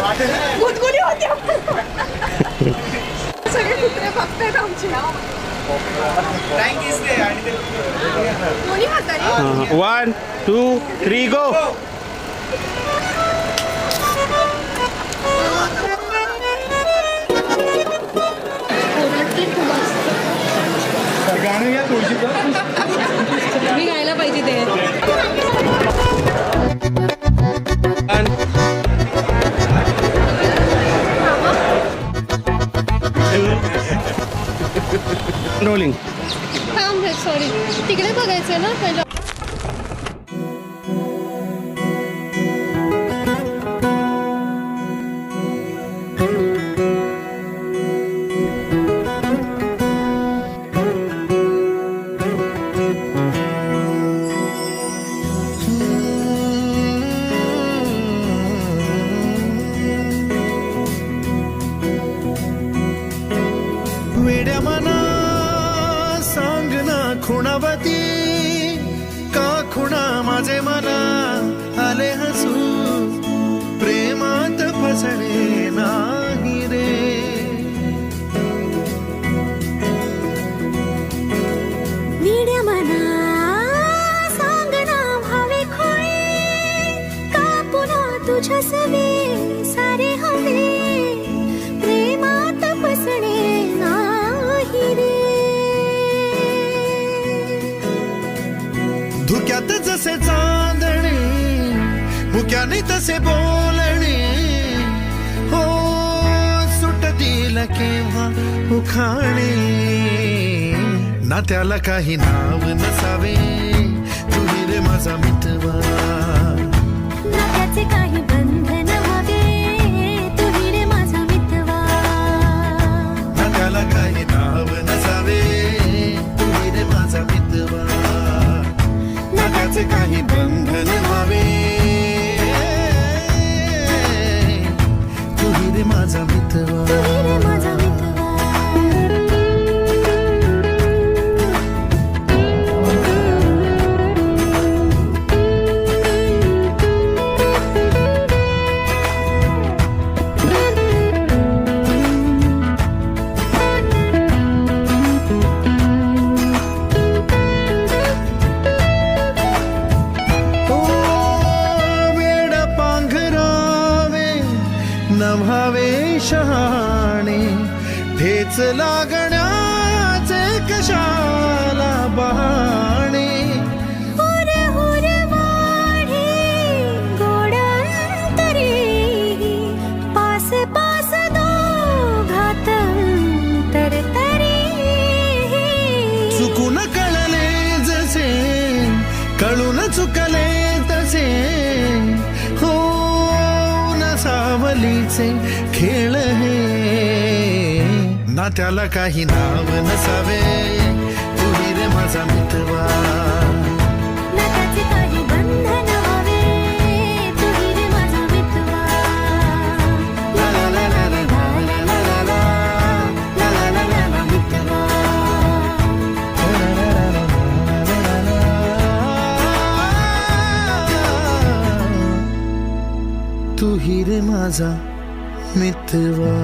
गुदगुली होती सगळे कुत्रे बघतात आमची कोणी म्हातारी 1 2 3 गो. गाणं घ्या थोडीशी मी गायला पाहिजे ते रोलिंग. थांब सॉरी तिकडे बघायचं ना पहिलं. वेड्या मना सांग ना खुणावती का खुणा माझे मना आले हसू प्रेमात फसणे नाही रे. वेड्या मना सांग ना भावे खोळे का पुन्हा तुझ्या सवे सारे हवे प्रेमात फसणे धुक्यात जसे चांदणे मुक्याने तसे बोलणे हो सुटतील केव्हा उखाणे ना त्याला काही नाव नसावे तुही रे माझा मितवा ना त्याचे काही बंधन हवे तुही रे माझा मितवा ना त्याला काही नाव नसावे तुही रे माझा मितवा त्याचे काही बंधन व्हावे तुही रे माझा मितवा तुही रे माझा मितवा. नभावे शहाणे ठेच लागण्याचे कशाला बहाणे. हुर हुर वाढे गोडांतरी पास पास दोघात तरतरी चुकून कळले जसे कळून चुकले तसे हो सावलीचे खेळ हे ना त्याला काही नाव नसावे तुही रे माझा मितवा ना त्याचे काही बंधन हवे तुही रे माझा मितवा. ला ला ला ला ला ला ला ला ला ला ला ला ला मितवा तुही रे माझा मितवा.